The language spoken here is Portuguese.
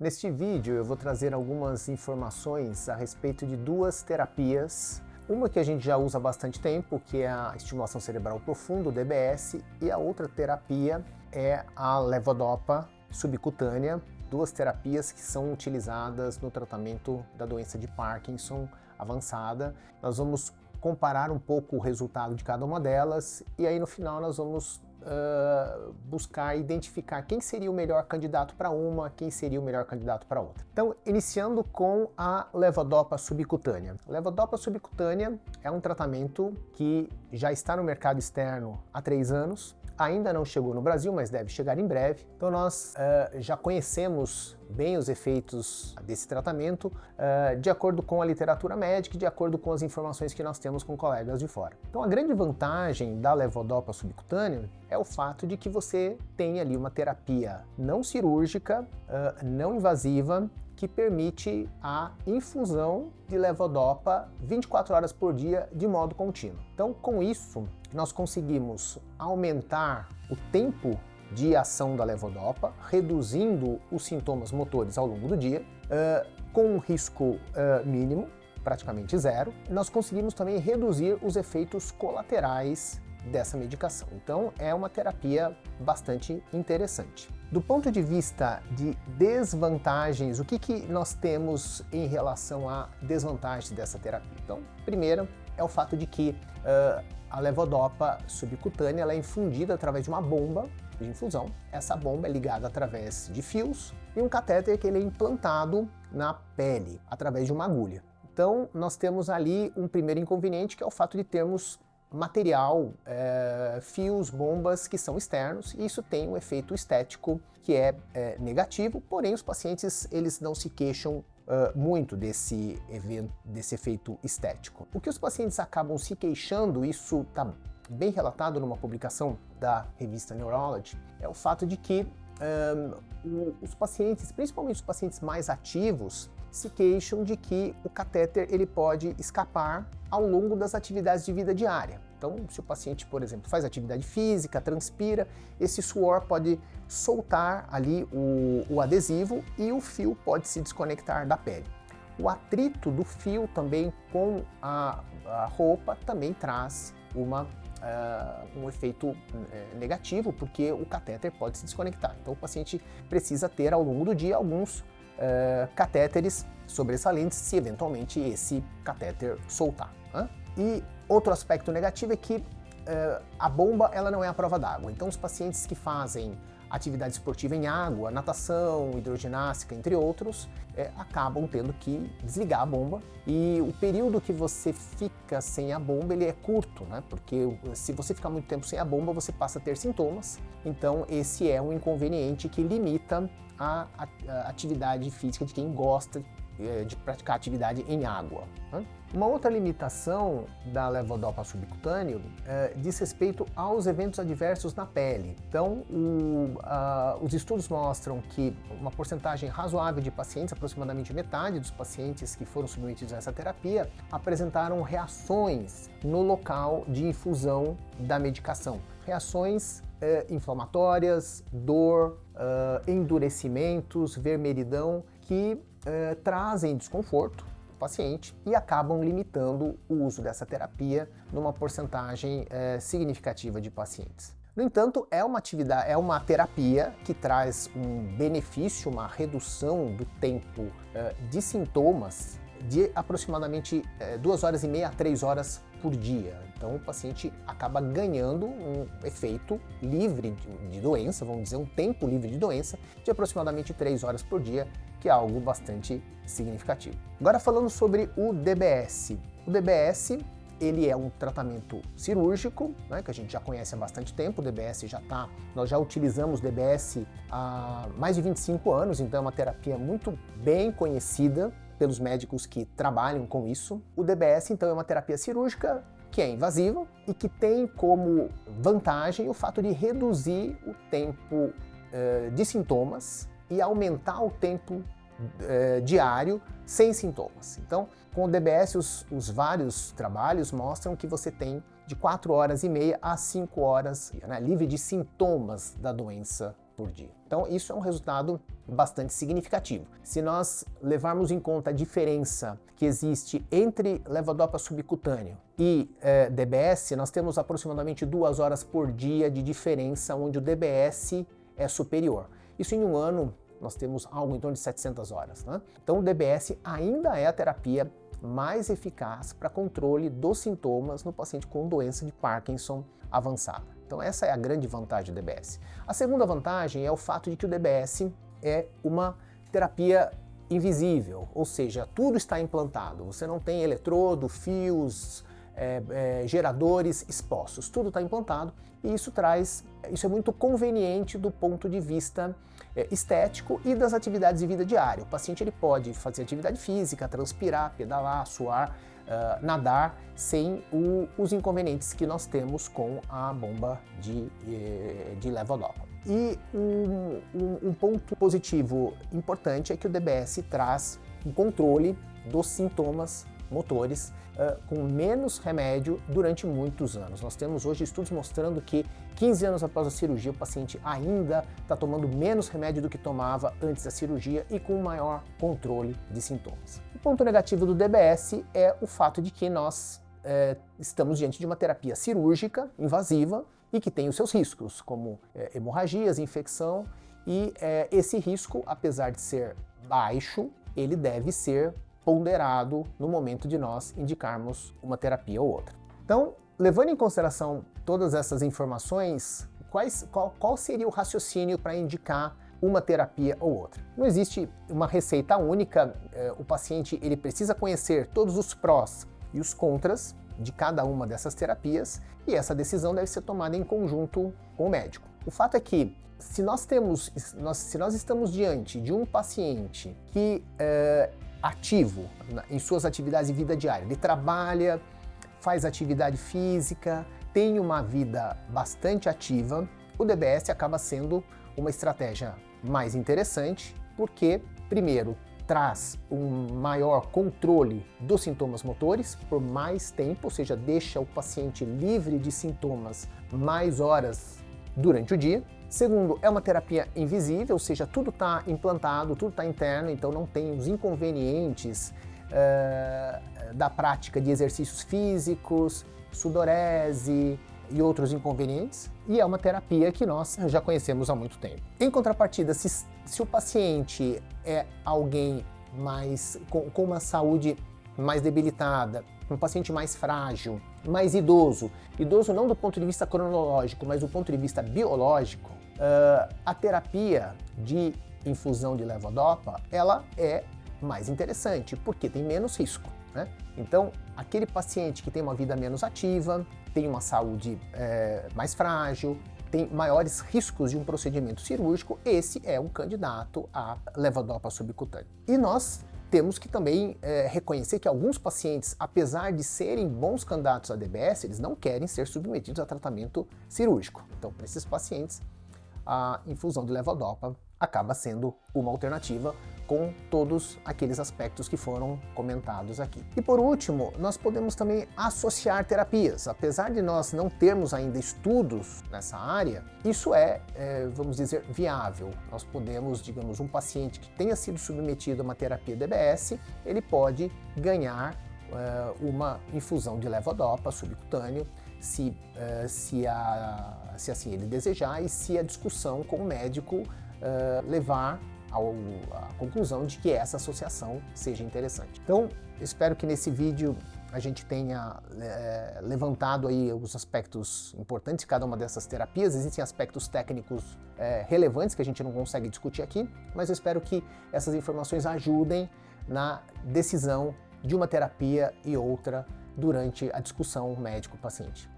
Neste vídeo eu vou trazer algumas informações a respeito de duas terapias. Uma que a gente já usa há bastante tempo, que é a estimulação cerebral profunda, o DBS, e a outra terapia é a levodopa subcutânea, duas terapias que são utilizadas no tratamento da doença de Parkinson avançada. Nós vamos comparar um pouco o resultado de cada uma delas e aí no final nós vamos buscar identificar quem seria o melhor candidato para uma, quem seria o melhor candidato para outra. Então, iniciando com a levodopa subcutânea. A levodopa subcutânea é um tratamento que já está no mercado externo há 3 anos, ainda não chegou no Brasil, mas deve chegar em breve. Então nós já conhecemos bem os efeitos desse tratamento de acordo com a literatura médica e de acordo com as informações que nós temos com colegas de fora. Então a grande vantagem da levodopa subcutânea é o fato de que você tem ali uma terapia não cirúrgica, não invasiva, que permite a infusão de levodopa 24 horas por dia de modo contínuo. Então, com isso, nós conseguimos aumentar o tempo de ação da levodopa, reduzindo os sintomas motores ao longo do dia, com um risco mínimo, praticamente zero. Nós conseguimos também reduzir os efeitos colaterais dessa medicação. Então, é uma terapia bastante interessante. Do ponto de vista de desvantagens, o que nós temos em relação a desvantagens dessa terapia? Então, primeiro é o fato de que a levodopa subcutânea ela é infundida através de uma bomba de infusão. Essa bomba é ligada através de fios e um catéter que ele é implantado na pele através de uma agulha. Então, nós temos ali um primeiro inconveniente, que é o fato de termos material, fios, bombas que são externos, e isso tem um efeito estético que é negativo, porém os pacientes eles não se queixam muito desse efeito estético. O que os pacientes acabam se queixando, isso está bem relatado numa publicação da revista Neurology, é o fato de que os pacientes, principalmente os pacientes mais ativos, se queixam de que o catéter ele pode escapar ao longo das atividades de vida diária. Então, se o paciente, por exemplo, faz atividade física, transpira, esse suor pode soltar ali o adesivo e o fio pode se desconectar da pele. O atrito do fio também com a roupa também traz um efeito negativo, porque o catéter pode se desconectar. Então, o paciente precisa ter ao longo do dia alguns catéteres sobressalentes se eventualmente esse catéter soltar. E outro aspecto negativo é que a bomba ela não é à prova d'água. Então os pacientes que fazem atividade esportiva em água, natação, hidroginástica, entre outros, acabam tendo que desligar a bomba, e o período que você fica sem a bomba ele é curto, né? Porque se você ficar muito tempo sem a bomba, você passa a ter sintomas, então esse é um inconveniente que limita a atividade física de quem gosta de praticar atividade em água. Uma outra limitação da levodopa subcutânea diz respeito aos eventos adversos na pele. Então, os estudos mostram que uma porcentagem razoável de pacientes, aproximadamente metade dos pacientes que foram submetidos a essa terapia, apresentaram reações no local de infusão da medicação. Reações inflamatórias, dor, endurecimentos, vermelhidão, que trazem desconforto para o paciente e acabam limitando o uso dessa terapia numa porcentagem significativa de pacientes. No entanto, é uma terapia que traz um benefício, uma redução do tempo de sintomas de aproximadamente 2 horas e meia a 3 horas por dia. Então o paciente acaba ganhando um efeito livre de doença, vamos dizer, um tempo livre de doença de aproximadamente 3 horas por dia, que é algo bastante significativo. Agora falando sobre o DBS. O DBS ele é um tratamento cirúrgico, né, que a gente já conhece há bastante tempo. O DBS nós já utilizamos DBS há mais de 25 anos, então é uma terapia muito bem conhecida pelos médicos que trabalham com isso. O DBS, então, é uma terapia cirúrgica que é invasiva e que tem como vantagem o fato de reduzir o tempo de sintomas e aumentar o tempo diário sem sintomas. Então, com o DBS, os vários trabalhos mostram que você tem de 4 horas e meia a 5 horas, né, livre de sintomas da doença por dia. Então isso é um resultado bastante significativo. Se nós levarmos em conta a diferença que existe entre levodopa subcutâneo e DBS, nós temos aproximadamente 2 horas por dia de diferença onde o DBS é superior. Isso em um ano nós temos algo em torno de 700 horas. Né? Então o DBS ainda é a terapia mais eficaz para controle dos sintomas no paciente com doença de Parkinson avançada. Então essa é a grande vantagem do DBS. A segunda vantagem é o fato de que o DBS é uma terapia invisível, ou seja, tudo está implantado. Você não tem eletrodo, fios, geradores expostos, tudo está implantado e isso é muito conveniente do ponto de vista estético e das atividades de vida diária. O paciente ele pode fazer atividade física, transpirar, pedalar, suar, nadar sem os inconvenientes que nós temos com a bomba de levodopa. E um ponto positivo importante é que o DBS traz um controle dos sintomas motores com menos remédio durante muitos anos. Nós temos hoje estudos mostrando que 15 anos após a cirurgia o paciente ainda está tomando menos remédio do que tomava antes da cirurgia e com maior controle de sintomas. O ponto negativo do DBS é o fato de que nós estamos diante de uma terapia cirúrgica, invasiva, e que tem os seus riscos, como hemorragias, infecção, e esse risco, apesar de ser baixo, ele deve ser ponderado no momento de nós indicarmos uma terapia ou outra. Então, levando em consideração todas essas informações, qual seria o raciocínio para indicar uma terapia ou outra? Não existe uma receita única, o paciente ele precisa conhecer todos os prós e os contras de cada uma dessas terapias e essa decisão deve ser tomada em conjunto com o médico. O fato é que se nós estamos diante de um paciente que ativo em suas atividades de vida diária, ele trabalha, faz atividade física, tem uma vida bastante ativa, o DBS acaba sendo uma estratégia mais interessante porque, primeiro, traz um maior controle dos sintomas motores por mais tempo, ou seja, deixa o paciente livre de sintomas mais horas durante o dia. Segundo, é uma terapia invisível, ou seja, tudo está implantado, tudo está interno, então não tem os inconvenientes da prática de exercícios físicos, sudorese e outros inconvenientes, e é uma terapia que nós já conhecemos há muito tempo. Em contrapartida, se o paciente é alguém com uma saúde mais debilitada, um paciente mais frágil, mais idoso não do ponto de vista cronológico, mas do ponto de vista biológico, a terapia de infusão de levodopa, ela é mais interessante, porque tem menos risco, né? Então, aquele paciente que tem uma vida menos ativa, tem uma saúde mais frágil, tem maiores riscos de um procedimento cirúrgico, esse é um candidato à levodopa subcutânea. E nós temos que também reconhecer que alguns pacientes, apesar de serem bons candidatos a DBS, eles não querem ser submetidos a tratamento cirúrgico. Então, para esses pacientes, a infusão de levodopa acaba sendo uma alternativa com todos aqueles aspectos que foram comentados aqui. E por último, nós podemos também associar terapias. Apesar de nós não termos ainda estudos nessa área, isso vamos dizer, viável. Nós podemos, digamos, um paciente que tenha sido submetido a uma terapia DBS, ele pode ganhar uma infusão de levodopa subcutâneo, se assim ele desejar e se a discussão com o médico levar à conclusão de que essa associação seja interessante. Então, espero que nesse vídeo a gente tenha levantado aí os aspectos importantes de cada uma dessas terapias. Existem aspectos técnicos relevantes que a gente não consegue discutir aqui, mas eu espero que essas informações ajudem na decisão de uma terapia e outra durante a discussão médico-paciente.